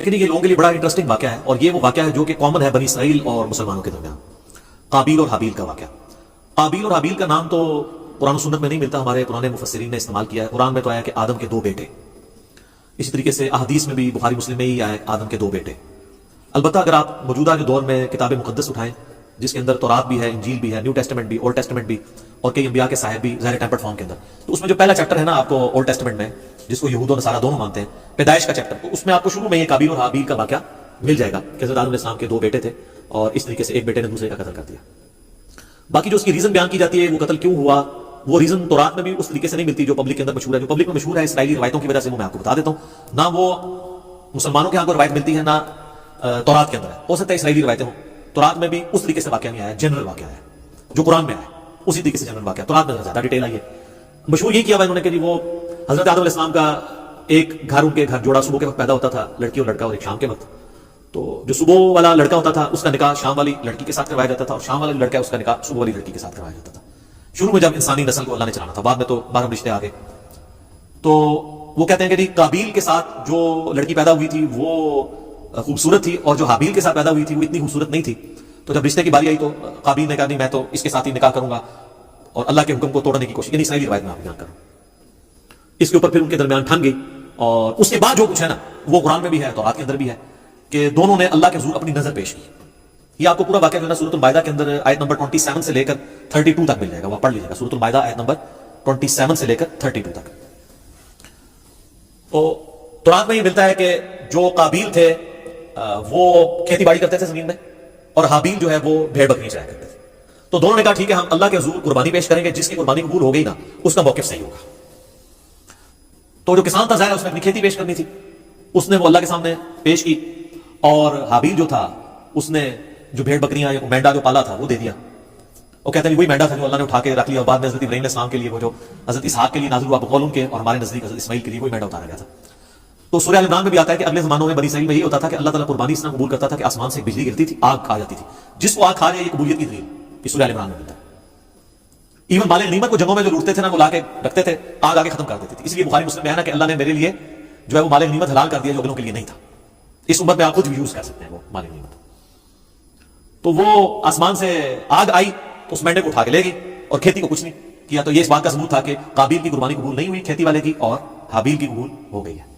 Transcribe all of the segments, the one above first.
لیکن یہ لوگوں کے لیے بڑا انٹرسٹنگ واقعہ ہے، اور یہ وہ واقعہ ہے جو کہ کامن ہے بنی اسرائیل اور مسلمانوں کے درمیان، قابیل اور حابیل کا واقعہ۔ قابیل اور حابیل کا نام تو قرآن و سنت میں نہیں ملتا، ہمارے پرانے مفسرین نے استعمال کیا ہے۔ قرآن میں تو آیا کہ آدم کے 2 بیٹے، اسی طریقے سے احادیث میں بھی بخاری مسلم میں ہی آیا آدم کے 2 بیٹے۔ البتہ اگر آپ موجودہ کے دور میں کتاب مقدس اٹھائیں جس کے اندر تورات بھی ہے، انجیل بھی ہے، نیو ٹیسٹمنٹ بھی، اولڈ ٹیسٹمنٹ بھی، اور کئی انبیاء کے صاحب بھی ظاہر ٹیمپرڈ فارم کے اندر، تو اس میں جو پہلا چیپٹر ہے نا آپ کو اولڈ ٹیسٹمنٹ میں، جس کو یہود و نصارہ دونوں مانتے ہیں، پیدائش کا چیپٹر، تو اس میں آپ کو شروع میں یہ قابیل اور حابیل کا واقعہ مل جائے گا کہ حضرت آدم علیہ السلام کے 2 بیٹے تھے اور اس طریقے سے ایک بیٹے نے دوسرے کا قتل کر دیا۔ باقی جو اس کی ریزن بیان کی جاتی ہے وہ قتل کیوں ہوا، وہ ریزن تورات میں بھی اس طریقے سے نہیں ملتی جو پبلک کے اندر مشہور ہے۔ جو پبلک میں مشہور ہے اسرائیلی روایتوں کی وجہ سے وہ میں آپ کو بتا دیتا ہوں، نہ وہ مسلمانوں کے ہاں کو روایت ملتی ہے، نہ تورات کے اندر ہے۔ ہو سکتا ہے اسرائیلی روایتیں ہوں، تورات میں بھی اس طریقے سے واقعہ نہیں آیا، جنرل واقعہ ہے جو قرآن میں آیا اسی طریقے سے جنرل واقعہ، تورات میں زیادہ ڈیٹیل آئی ہے۔ مشہور یہ کیا ہوا انہوں نے کہ وہ حضرت آدم علیہ السلام کا ایک گھر، ان کے گھر جوڑا صبح کے وقت پیدا ہوتا تھا، لڑکی اور لڑکا، اور ایک شام کے وقت۔ تو جو صبح والا لڑکا ہوتا تھا اس کا نکاح شام والی لڑکی کے ساتھ کروایا جاتا تھا، اور شام والا لڑکا اس کا نکاح صبح والی لڑکی کے ساتھ کروایا جاتا تھا۔ شروع میں جب انسانی نسل کو اللہ نے چلانا تھا، بعد میں تو باہم رشتے آ گئے، تو وہ کہتے ہیں کہ قابیل کے ساتھ جو لڑکی پیدا ہوئی تھی وہ خوبصورت تھی، اور جو حابیل کے ساتھ پیدا ہوئی تھی وہ اتنی خوبصورت نہیں تھی۔ تو جب رشتے کی باری آئی تو قابیل نے کہا نہیں میں تو اس کے ساتھ ہی نکاح کروں گا، اور اللہ کے حکم کو توڑنے کی کوشش، یعنی اسرائیلی روایت میں آپ بیان کروں۔ اس کے اوپر پھر ان کے درمیان ٹھن گئی، اور اس کے بعد جو کچھ ہے نا وہ قرآن میں بھی ہے، تورات کے اندر بھی ہے، کہ دونوں نے اللہ کے حضور اپنی نظر پیش کی۔ یہ آپ کو پورا واقعہ جو ہے نا سورۃ المائدہ کے اندر آیت نمبر 27 سے لے کر 32 تک مل جائے گا، وہ پڑھ لیجیے گا، سورۃ المائدہ آیت نمبر 27 سے لے کر 32 تک۔ تو تورات میں یہ ملتا ہے کہ جو قابیل تھے وہ کھیتی باڑی کرتے تھے زمین میں، اور حابیل جو ہے وہ بھیڑ بکریاں چرایا کرتے تھے۔ تو دونوں نے کہا ٹھیک ہے ہم اللہ کے حضور قربانی پیش کریں گے، جس کی قربانی قبول ہو گئی نا اس کا موقف صحیح ہوگا۔ تو جو کسان تھا ظاہر اس نے اپنی کھیتی پیش کرنی تھی، اس نے وہ اللہ کے سامنے پیش کی، اور حابیل جو تھا اس نے جو بھیڑ بکریاں یا مینڈا جو پالا تھا وہ دے دیا۔ وہ کہتے ہیں وہی مینڈا تھا جو اللہ نے اٹھا کے رکھ لیا، اور بعد میں حضرت ابراہیم علیہ السلام کے لیے وہ جو حضرت اسحاق کے لیے نازل ہوا بقول ان کے، اور ہمارے نزدیک حضرت اسماعیل کے لیے وہی مینڈا اتارا گیا تھا۔ تو سورہ ال عمران میں بھی آتا ہے کہ اگلے زمانوں میں بنی اسرائیل میں یہ ہوتا تھا کہ اللہ تعالیٰ قربانی اس طرح قبول کرتا تھا کہ آسمان سے بجلی گرتی تھی، آگ کھا جاتی تھی، جس کو آگ کھا جائے یہ قبولیت کی دلیل، یہ سورہ ال عمران میں ملتا ہے۔ ایون مال غنیمت کو جنگوں میں جو لوٹتے تھے نا وہ لا کے رکھتے تھے، آگ آگے ختم کر دیتی تھی۔ اس لیے بخاری مسلم میں ہے نا کہ اللہ نے میرے لیے جو ہے وہ مال غنیمت حلال کر دیا جو اگلوں کے لیے نہیں تھا۔ اس امت میں آپ خود بھی یوز کر سکتے ہیں وہ مال غنیمت۔ تو وہ آسمان سے آگ آئی تو اس مینڈے کو اٹھا کے لے گئی، اور کھیتی کو کچھ نہیں کیا۔ تو یہ اس بات کا ثبوت تھا کہ قابیل کی قربانی قبول نہیں ہوئی کھیتی والے کی، اور حابیل کی قبول ہو گئی ہے۔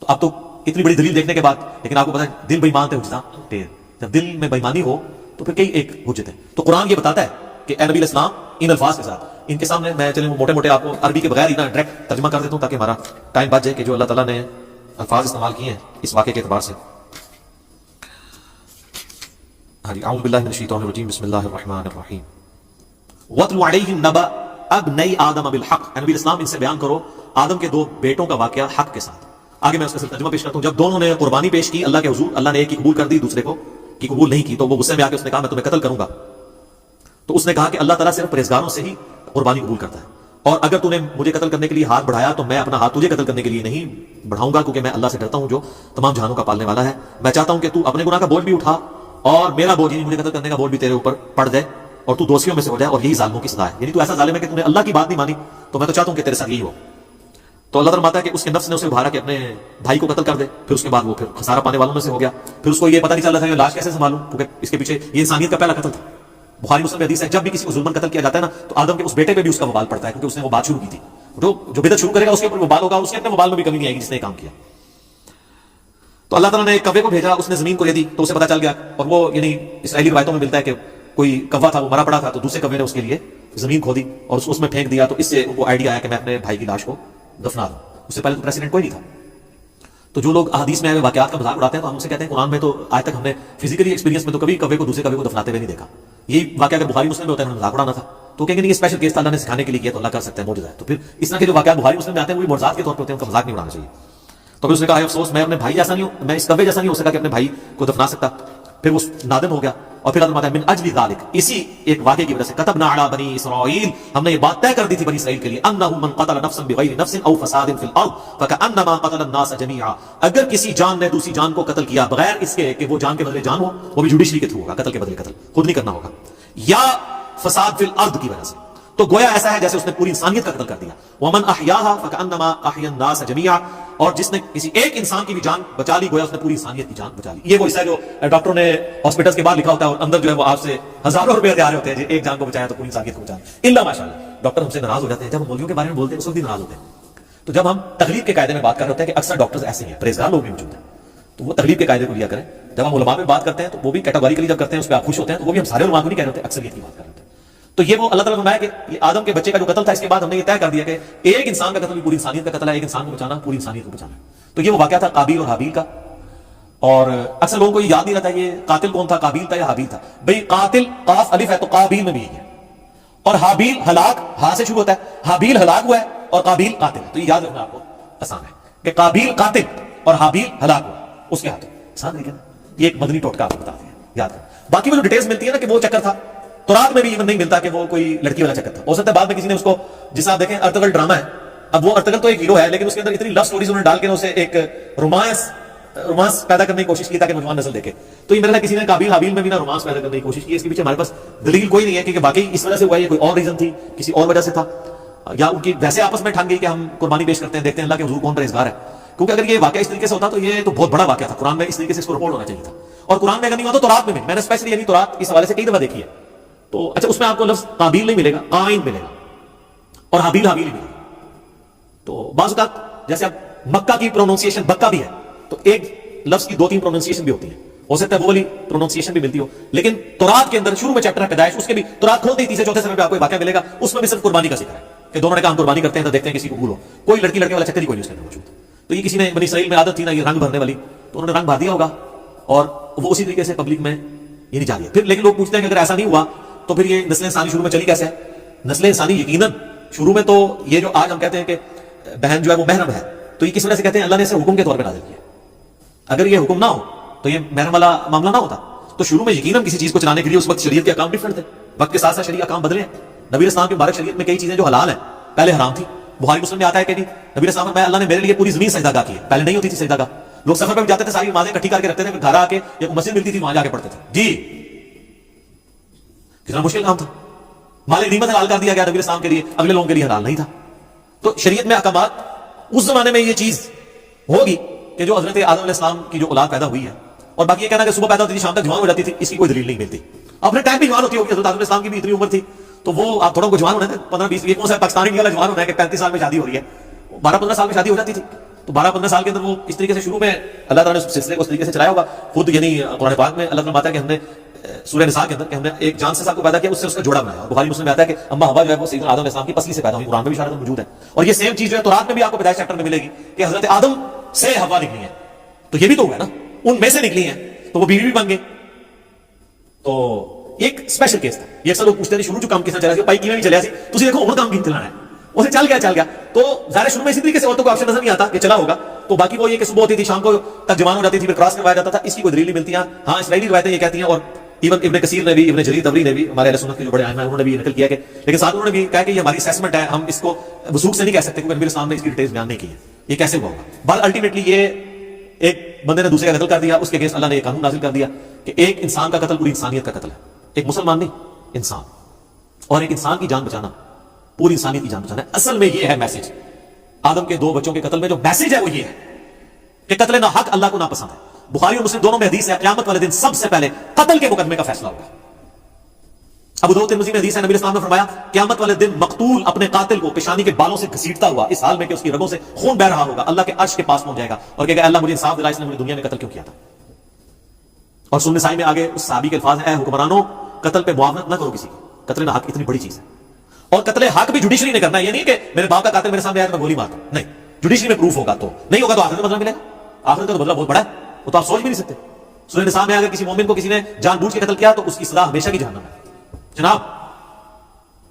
تو اب تو اتنی بڑی دلیل دیکھنے کے بعد، لیکن آپ کو پتا ہے دل بےمان تھے، جب دل میں بےمانی ہو تو پھر کئی ایک حجت ہے۔ تو قرآن یہ بتاتا ہے کہ اے نبی علیہ السلام ان الفاظ کے ساتھ ان کے سامنے، میں چلیں موٹے موٹے آپ کو عربی کے بغیر ہی نا ڈائریکٹ ترجمہ کر دیتا ہوں تاکہ ہمارا ٹائم بچ جائے کہ جو اللہ تعالیٰ نے الفاظ استعمال کیے ہیں اس واقعے کے اعتبار سے۔ ہاں جی، اعوذ باللہ من الشیطان الرجیم، بسم اللہ الرحمن الرحیم۔ وَاتْلُ عَلَيْهِمْ نَبَأَ ابْنَيْ آدَمَ بِالْحَقِّ، اے نبی علیہ السلام ان سے بیان کرو آدم کے 2 بیٹوں کا واقعہ حق کے ساتھ۔ آگے میں اس کا ترجمہ پیش کرتا ہوں۔ جب دونوں نے قربانی پیش کی اللہ کے حضور، اللہ نے ایک کی قبول کر دی، دوسرے کو کی قبول نہیں کی، تو وہ غصے میں آ کے اس نے کہا میں تمہیں قتل کروں گا۔ تو اس نے کہا کہ اللہ تعالیٰ صرف پرہیزگاروں سے ہی قربانی قبول کرتا ہے، اور اگر تو نے مجھے قتل کرنے کے لیے ہاتھ بڑھایا تو میں اپنا ہاتھ تجھے قتل کرنے کے لیے نہیں بڑھاؤں گا، کیونکہ میں اللہ سے ڈرتا ہوں جو تمام جہانوں کا پالنے والا ہے۔ میں چاہتا ہوں کہ تو اپنے گناہ کا بوجھ بھی اٹھا، اور میرا بوجھ یعنی مجھے قتل کرنے کا بوجھ بھی تیرے اوپر پڑ جائے، اور تو دوشیوں میں سے ہو جائے، اور یہی ظالموں کی سزا ہے۔ یعنی تو ایسا ظالم ہے کہ تو نے اللہ کی بات نہیں مانی، تو میں تو چاہتا ہوں کہ تیرے ساتھ یہی ہو۔ تو اللہ فرماتا ہے کہ اس کے نفس نے اسے ابھارا کہ اپنے بھائی کو قتل کر دے، پھر اس کے بعد وہ پھر خسارہ پانے والوں میں سے ہو گیا۔ پھر اس کو یہ پتہ نہیں چل رہا تھا کہ لاش کیسے سنبھالوں، کیونکہ اس کے پیچھے یہ انسانیت کا پہلا قتل تھا۔ بخاری مسلم میں حدیث ہے جب بھی کسی کو ظلمن قتل کیا جاتا ہے نا تو آدم کے اس بیٹے پہ بھی اس کا وبال پڑتا ہے، کیونکہ اس نے وہ بات شروع کی تھی۔ جو بدعت شروع کرے گا اس کے اوپر وبال ہوگا، اس کے اپنے وبال میں بھی کمی نہیں آئے گی جس نے کام کیا۔ تو اللہ تعالیٰ نے ایک کوے کو بھیجا، اس نے زمین کو یہ دی تو اسے پتہ چل گیا، اور وہ یعنی اسرائیلی روایتوں میں ملتا ہے کہ کوئی کوا تھا وہ مرا پڑا تھا، تو دوسرے کوے نے اس کے لیے زمین کھودی اور اس میں پھینک دیا۔ تو اس سے وہ آئیڈیا آیا کہ میں اپنے بھائی کی لاش کو دفنا دوں۔ اس سے پہلے تو پریسیڈنٹ کوئی نہیں تھا۔ تو جو لوگ احادیث میں واقعات کا مذاق اڑاتے ہیں تو ہم ان سے کہتے ہیں قرآن میں تو آج تک ہم نے فزیکلی ایکسپیرینس میں تو کبھی کوے کو دوسرے کوے کو دفناتے ہوئے نہیں دیکھا۔ یہی واقعہ اگر بخاری مسلم میں ہوتا ہے مذاق اڑانا تھا، تو کہیں گے یہ اسپیشل کیس اللہ نے سکھانے کے لیے کیا تو اللہ کر سکتا ہے، معجزہ ہے۔ تو پھر اس طرح کے جو واقعات بخاری مسلم میں آتے ہیں وہ معجزات کے طور پہ ہوتے ہیں، ان کا مذاق نہیں اڑانا چاہیے۔ تو پھر اس نے کہا افسوس میں اپنے بھائی جیسا نہیں ہوں، میں اس کوے جیسا نہیں ہو سکا کہ اپنے بھائی کو دفنا سکتا۔ پھر وہ نادم ہو گیا، اور پھر اللہ من اجل ذلک، اسی ایک واقعے کی وجہ سے کتبنا علی بنی اسرائیل، ہم نے یہ بات طے کر دی تھی بنی اسرائیل کے لیے، انہ من قتل نفسا بغیر نفس او فساد فی الارض فکانما قتل الناس جميعا، اگر کسی جان نے دوسری جان کو قتل کیا بغیر اس کے کہ وہ جان کے بدلے جان ہو، وہ بھی جوڈیشری کے تھرو ہوگا، قتل کے بدلے قتل خود نہیں کرنا ہوگا، یا فساد فی الارض کی وجہ سے، تو گویا ایسا ہے جیسے اس نے پوری انسانیت کا قتل کر دیا. ومن احیاها فکانما احیا الناس جميعا, اور جس نے کسی ایک انسان کی بھی جان بچا لی گویا اس نے پوری انسانیت کی جان بچا لی. یہ وہ حصہ ہے جو ڈاکٹروں نے ہاسپٹلس کے باہر لکھا ہوتا ہے اور اندر جو ہے وہ آپ سے ہزاروں روپے دے رہے ہوتے ہیں, ایک جان کو بچایا تو پوری انسانیت کو بچایا. الا ماشاءاللہ ڈاکٹر ہم سے ناراض ہو جاتے ہیں جب ہم مولویوں کے بارے میں بولتے ہیں, اس وقت بھی ناراض ہوتے ہیں. تو جب ہم تقلید کے قاعدے میں بات کر رہے ہوتے ہیں کہ اکثر ڈاکٹرز ایسے ہیں, پرہیزگار لوگ بھی موجود ہیں, تو وہ تقلید کے قاعدے کو لیا کریں. جب ہم علماء میں بات کرتے ہیں تو وہ بھی کیٹاگوریکلی جب کرتے ہیں اس پہ آپ خوش ہوتے ہیں, تو وہ بھی ہم سارے علماء کو نہیں کہہ رہے ہوتے, اکثریت کی بات کر رہے ہوتے ہیں. تو یہ وہ اللہ تعالیٰ نے فرمایا کہ یہ آدم کے بچے کا جو قتل تھا, اس کے بعد ہم نے یہ طے کر دیا کہ ایک انسان کا قتل بھی پوری انسانیت کا قتل ہے, ایک انسان کو بچانا پوری انسانیت کو بچانا. تو یہ وہ واقعہ تھا قابیل اور حابیل کا. اور اکثر لوگوں کو یہ یاد نہیں رہتا یہ قاتل کون تھا, قابیل تھا یا حابیل تھا. بھئی قاتل قاف الف ہے تو قابیل میں بھی یہی ہے, اور حابیل ہلاک ہاں سے شروع ہوتا ہے, حابیل ہلاک ہوا ہے اور قابیل قاتل ہے. تو یہ یاد رکھنا آپ کو آسان ہے کہ قابیل قاتل اور حابیل ہلاک ہوا اس کے ہاتھوں. آسان نہیں کہنا, یہ ایک مدنی ٹوٹکا آپ کو بتاتے ہیں, یاد رکھیں. باقی وہ جو ڈیٹیلز ملتی ہے نا کہ وہ چکر تھا, تورات میں بھی ایون نہیں ملتا کہ وہ کوئی لڑکی والا چکر تھا. ہو سکتا ہے بعد میں کسی نے اس کو, جس آپ دیکھیں ارطغرل ڈرامہ ہے, اب وہ ارطغرل تو ایک ہیرو ہے لیکن اس کے اندر اتنی لو سٹوریز انہوں نے ڈال کے اسے ایک رومانس پیدا کرنے کی کوشش کی تاکہ نوجوان نسل دیکھے. تو یہ میرا کسی نے قابیل حابیل میں بھی نا رومانس پیدا کرنے کی کوشش کی. اس کے پیچھے ہمارے پاس دلیل کوئی نہیں ہے کہ واقعی اس وجہ سے ہوا, یہ کوئی اور ریزن تھی, کسی اور وجہ سے تھا, یا ان کی ویسے آپس میں ٹھان گئی کہ ہم قربانی پیش کرتے ہیں, دیکھتے ہیں اللہ کے حضور کون پرہیزگار ہے. کیونکہ اگر یہ واقعہ اس طریقے سے ہوتا تو یہ تو بہت بڑا واقعہ تھا. قرآن میں اس طریقے سے اس کو رپورٹ ہونا چاہیے تھا, اور قرآن میں اگر نہیں ہوا تو تورات میں بھی. میں نے اسپیشلی یعنی تورات اس حوالے سے کئی دفعہ دیکھی ہے. تو اچھا اس میں آپ کو لفظ قابیل نہیں ملے گا, قائن ملے گا, اور حابیل حابیل ہی ملے گا. تو بعض اوقات جیسے اب مکہ کی پروننسیشن بکہ بھی ہے, تو ایک لفظ کی 2-3 پروننسیشن بھی ہوتی ہے. ہو سکتا ہے وہ والی پروننسیشن بھی ملتی ہو, لیکن تورات کے اندر شروع میں چیپٹر ہے پیدائش, اس کے بھی تورات کھولتے ہی 3-4 صفحے پہ آپ کو واقعہ ملے گا, اس میں بھی صرف قربانی کا ذکر ہے کہ دونوں نے کہا ہم قربانی کرتے ہیں تو دیکھتے ہیں کسی کو بھولو. کوئی لڑکی لڑکے والا چکر ہی کوئی نہیں اس کے اندر موجود. تو یہ کسی نے بنی اسرائیل میں عادت تھی نا یہ رنگ بھرنے والی, تو انہوں نے رنگ بھر دیا ہوگا اور وہ اسی طریقے سے پبلک میں یہ نہیں جا دیا. پھر لیکن لوگ پوچھتے ہیں کہ اگر ایسا نہیں ہوا تو پھر یہ نسل انسانی شروع میں چلی کیسے ہے؟ نسل انسانی یقیناً شروع میں تو یہ جو آج ہم کہتے ہیں کہ بہن جو ہے وہ محرم ہے, تو یہ کس وجہ سے کہتے ہیں اللہ نے اسے حکم کے طور پہ نازل کیا. اگر یہ حکم نہ ہو تو یہ محرم والا معاملہ نہ ہوتا. تو شروع میں یقیناً کسی چیز کو چلانے کے لیے اس وقت شریعت کے احکام ڈفرنٹ تھے, وقت کے ساتھ ساتھ شریعت احکام بدلے ہیں. نبی اسلام کی مبارک شریعت میں کئی چیزیں جو حلال ہیں پہلے حرام تھی. بخاری مسلم میں آتا ہے کہ نبی اسلام میں اللہ نے میرے لیے پوری زمین سجدہ گاہ کی ہے, پہلے نہیں ہوتی تھی سجدہ گاہ. لوگ سفر پہ بھی جاتے تھے, ساری نمازیں اکٹھی کر کے رکھتے تھے, پھر گھر آ کے ایک مسجد ملتی تھی وہاں جا کے پڑھتے تھے. جی کتنا مشکل کام تھا. مال غنیمت حلال کر دیا گیا نبی اسلام کے لیے, اگلے لوگوں کے لیے حلال نہیں تھا. تو شریعت میں احکامات, اس زمانے میں یہ چیز ہوگی کہ جو حضرت آدم علیہ السلام کی جو اولاد پیدا ہوئی ہے, اور باقی یہ کہنا کہ صبح پیدا ہوتی تھی شام تک جوان ہو جاتی تھی, اس کی کوئی دلیل نہیں ملتی. اپنے ٹائم بھی جوان ہوتی ہوگی, حضرت آدم علیہ السلام کی بھی اتنی عمر تھی, تو وہ آپ تھوڑا کو جوان ہونا ہے 15-20, یہ کون سا پاکستانی والا جوان ہونا ہے کہ 35 سال میں شادی ہو رہی ہے, 12-15 سال میں شادی ہو جاتی تھی. تو 12-15 سال کے اندر وہ اس طریقے سے شروع میں اللہ تعالیٰ نے اس سلسلے کو اس طریقے سے چلایا ہوگا. خود یعنی قرآن پاک میں اللہ تعالیٰ بات ہے کہ ہم نے سورہ نساء کے اندر کہ ہم نے ایک جان سے ساتھ کو پیدا کیا, اس سے اس کا جوڑا بنایا. اور بخاری مسلم میں آتا ہے کہ اما ہوا جو ہے وہ سیدنا آدم علیہ السلام کی پسلی سے پیدا ہوئی, قرآن میں بھی اشارت موجود ہے. اور یہ سیم چیز جو ہے تورات میں بھی آپ کو پیدائش چیپٹر میں ملے گی کہ حضرت آدم سے ہوا نکلی ہے, تو یہ بھی تو ہوا ہے نا, ان میں سے نکلی ہیں, تو وہ بیوی بھی بن گئی. تو ایک اسپیشل کیس تھا. یہ اکثر لوگ پوچھتے ہیں شروع جو کام کس طرح چلا سی, پائی کی بھی چلیا سی, تو دیکھو عمر کام کی چلانا ہے, اسے چل گیا. تو ظاہر شروع میں اسی طریقے سے عورتوں کو آپشن نظر نہیں آتا کہ چلا ہوگا. تو باقی وہ یہ کہ صبح ہوتی تھی شام کو تک جوان ہو جاتی تھی, پھر کراس کروایا جاتا تھا. اس کی کوئی دلیل نہیں ملتی. ہاں اسرائیلی روایتیں یہ کہتی ہیں, اور ایون ابن کثیر نے بھی, ابن جریر طبری نے بھی, ہمارے اہل سنت کے جو بڑے ائمہ ہیں انہوں نے بھی نقل کیا کہ, لیکن ساتھ انہوں نے بھی کہا کہ یہ ہماری اسیسمنٹ ہے, ہم اس کو وثوق سے نہیں کہہ سکتے کیونکہ نبی اسلام نے اس کی ڈیٹیلز بیان نہیں کی ہے. یہ کیسے ہوا ہوگا؟ بہرحال الٹیمیٹلی یہ ایک بندے نے دوسرے کا قتل کر دیا, اس کے اگینسٹ اللہ نے یہ قانون نازل کر دیا کہ ایک انسان کا قتل پوری انسانیت کا قتل ہے. ایک مسلمان نہیں, انسان, اور ایک انسان کی جان بچانا پوری انسانیت کی جان بچانا ہے. اصل میں یہ ہے میسج. آدم کے 2 بچوں کے قتل میں جو میسج ہے وہ یہ ہے کہ قتل نہ حق اللہ کو ناپسند ہے. بخاری اور مسلم دونوں میں حدیث ہے, قیامت والے دن سب سے پہلے قتل کے مقدمے کا فیصلہ ہوگا. ابو داؤد ترمذی میں حدیث ہے, نبی اسلام نے فرمایا قیامت والے دن مقتول اپنے قاتل کو پیشانی کے بالوں سے گھسیٹتا ہوا اس حال میں کہ اس کی رگوں سے خون بہ رہا ہوگا, اللہ کے عرش کے پاس پہنچ جائے گا اور کہے گا اللہ مجھے انصاف دلا, اس نے مجھے دنیا میں قتل کیوں کیا تھا. اور سنن نسائی میں آگے اس صحابی کے الفاظ ہیں, اے حکمرانوں قتل پہ معاونت نہ کرو کسی کی, قتل نہ حق اتنی بڑی چیز ہے. اور قتل حق بھی جوڈیشری نے کرنا ہے, یہ نہیں کہ میرے باپ کا قاتل میرے سامنے آیا تو میں گولی مارتا ہوں, نہیں, جوڈیشری میں پروف ہوگا, تو نہیں ہوگا تو آخرت میں بدلہ ملے گا. آخرت کا تو بدلہ بہت بڑا ہے, وہ تو آپ سوچ بھی نہیں سکتے. سورہ نساء میں اگر کسی مومن کو کسی نے جان بوجھ کے قتل کیا تو اس کی سزا ہمیشہ کی جہنم ہے جناب,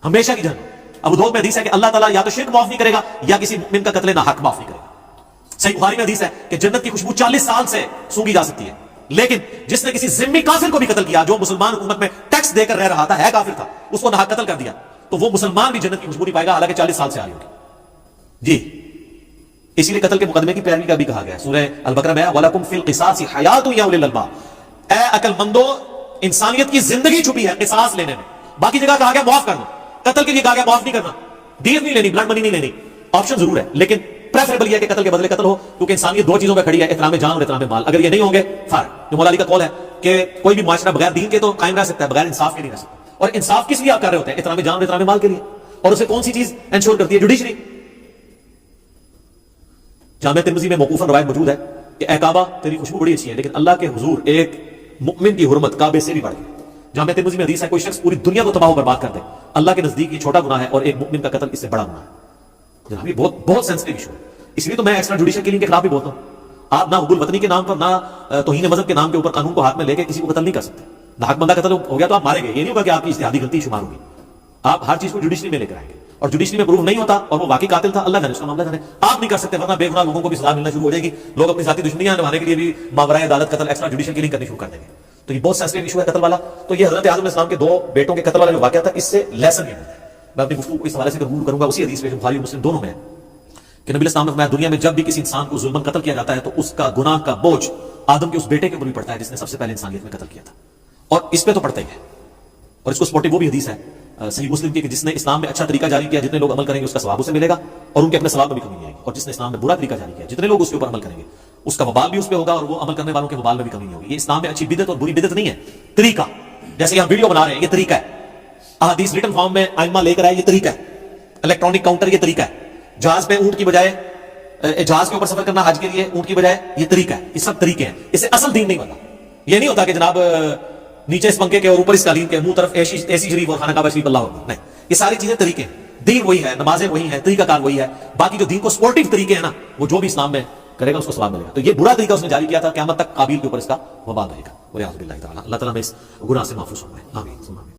ہمیشہ کی جہنم. ابو داؤد میں حدیث ہے کہ اللہ تعالیٰ یا تو شرک معاف نہیں کرے گا یا کسی مومن کا قتل ناحق معاف نہیں کرے گا. صحیح بخاری میں حدیث ہے کہ جنت کی خوشبو 40 سال سے سونگھی جا سکتی ہے, لیکن جس نے کسی ذمہ کافر کو بھی قتل کیا, جو مسلمان حکومت میں ٹیکس دے کر رہ رہا تھا, ہے کافر تھا, اس کو ناحق قتل کر دیا, تو وہ مسلمان بھی جنت کی خوشبو نہیں پائے گا, حالانکہ 40 سال سے آ رہی ہوگی. جی اسی لیے قتل کے مقدمے کی پیروی کا بھی کہا گیا. سورہ البقرہ میں وَلَكُمْ فِي الْقِصَاصِ حَيَاةٌ يَا أُولِي الْأَلْبَابِ, اے عقل مندو انسانیت کی زندگی چھپی ہے قصاص لینے میں. باقی جگہ کہا گیا معاف کر دو, قتل کے لیے کہا گیا معاف نہیں کرنا, دیت نہیں لینی, بلڈ منی نہیں لینی, آپشن ضرور ہے, لیکن پریفریبل یہ ہے کہ قتل کے بدلے قتل ہو, کیونکہ انسانیت دو چیزوں پہ کھڑی ہے, احترام جان اور احترام مال. اگر یہ نہیں ہوں گے فارغ. جو مولا علی کا قول ہے کہ کوئی بھی معاشرہ بغیر دین کے تو قائم رہ سکتا ہے, بغیر انصاف کے نہیں رہ سکتا. اور انصاف کس لیے آپ کر رہے ہوتے ہیں؟ احترام جان اور احترام مال کے لیے. اور اسے کون سی چیز انشور کرتی ہے؟ جوڈیشری. جامع ترمذی میں موقوفاً روایت موجود ہے کہ اے کعبہ تیری خوشبو بڑی اچھی ہے, لیکن اللہ کے حضور ایک مؤمن کی حرمت کعبے سے بھی بڑھ گئی. جامع ترمذی میں حدیث ہے, کوئی شخص پوری دنیا کو تباہ و برباد کر دے, اللہ کے نزدیک یہ چھوٹا گناہ ہے, اور ایک مؤمن کا قتل اس سے بڑا گناہ ہے. جناب یہ بہت سینسٹیو ایشو ہے, اس لیے تو میں ایکسٹرا جوڈیشل کلنگ کے خلاف بھی بولتا ہوں. آپ نہ حب الوطنی کے نام پر, نہ توہین مذہب کے نام کے اوپر قانون کو ہاتھ میں لے کے کسی کو قتل نہیں کر سکتے. ناحق بندہ قتل ہو گیا تو آپ مارے گئے, یہ نہیں ہوگا کہ آپ کی اجتہادی غلطی شمار ہوگی. آپ ہر چیز کو جوڈیشری میں لے کر آئیں گے, اور جوڈیشری میں پروف نہیں ہوتا اور وہ واقعی قاتل تھا, اللہ جانے اس کا معاملہ جانے. آپ نہیں کر سکتے, ورنہ بے گناہ لوگوں کو بھی سزا ملنا شروع ہو جائے گی. لوگ اپنی ذاتی دشمنیاں نبھانے کے لیے بھی ماورائے عدالت قتل ایکسٹرا جوڈیشل کلنگ کرنی شروع کر دیں گے. تو یہ بہت سینسٹیو ایشو ہے قتل والا. تو یہ حضرت آدم علیہ السلام کے دو بیٹوں کے قتل والا جو واقعہ تھا, اس سے لیسن یہ ہے. میں اپنی گفتگو کو اس حوالے سے ضرور کروں گا اسی حدیث میں جو بخاری اور مسلم دونوں میں ہے کہ نبی علیہ السلام نے فرمایا, دنیا میں جب بھی کسی انسان کو ظلماً قتل کیا جاتا ہے تو اس کا گناہ کا بوجھ آدم کے اس بیٹے کے اوپر بھی پڑتا ہے جس نے سب سے پہلے انسانیت میں قتل کیا تھا. اور اس پہ تو پڑتا ہی ہے. اور اس کو سپورٹنگ وہ بھی حدیث ہے صحیح مسلم کی کہ جس نے اسلام میں اچھا طریقہ جاری کیا, جتنے لوگ عمل کریں گے اس کا ثواب اسے ملے گا, اور ان کے اپنے ثواب میں بھی کمی نہیں آئے گی. اور جس نے اسلام میں برا طریقہ جاری کیا, جتنے لوگ اس کے اوپر عمل کریں گے اس کا وبال بھی اس پہ ہوگا, اور وہ عمل کرنے والوں کے وبال میں بھی کمی نہیں ہوگی. یہ اسلام میں اچھی بدعت اور بری بدعت نہیں ہے, طریقہ. جیسے کہ ہم ویڈیو بنا رہے ہیں, یہ طریقہ ہے. احادیث ریٹن فارم میں ائمہ لے کر آئے, یہ طریقہ ہے. الیکٹرانک کاؤنٹر, یہ طریقہ ہے. جہاز پہ اونٹ کی بجائے, جہاز کے اوپر سفر کرنا حج کے لیے اونٹ کی بجائے, یہ طریقہ ہے. یہ سب طریقے ہیں, اس سے اصل دین نہیں بنتا. یہ نہیں ہوتا کہ جناب نیچے اس پنکھے کے اور اوپر اس قالین کے, منہ طرف ایسی شریف اور خانہ کعبہ شریف اللہ ہوگی. نہیں, یہ ساری چیزیں طریقے ہیں. دین وہی ہے, نمازیں وہی ہیں, طریقہ کار وہی ہے. باقی جو دین کو سپورٹنگ طریقے ہیں نا, وہ جو بھی اسلام میں کرے گا اس کو ثواب ملے گا. تو یہ برا طریقہ اس نے جاری کیا تھا, قیامت تک قابیل کے اوپر اس کا وبال رہے گا. والعیاذ باللہ تعالی. اللہ تعالیٰ میں اس گناہ سے محفوظ فرمائے. آمین.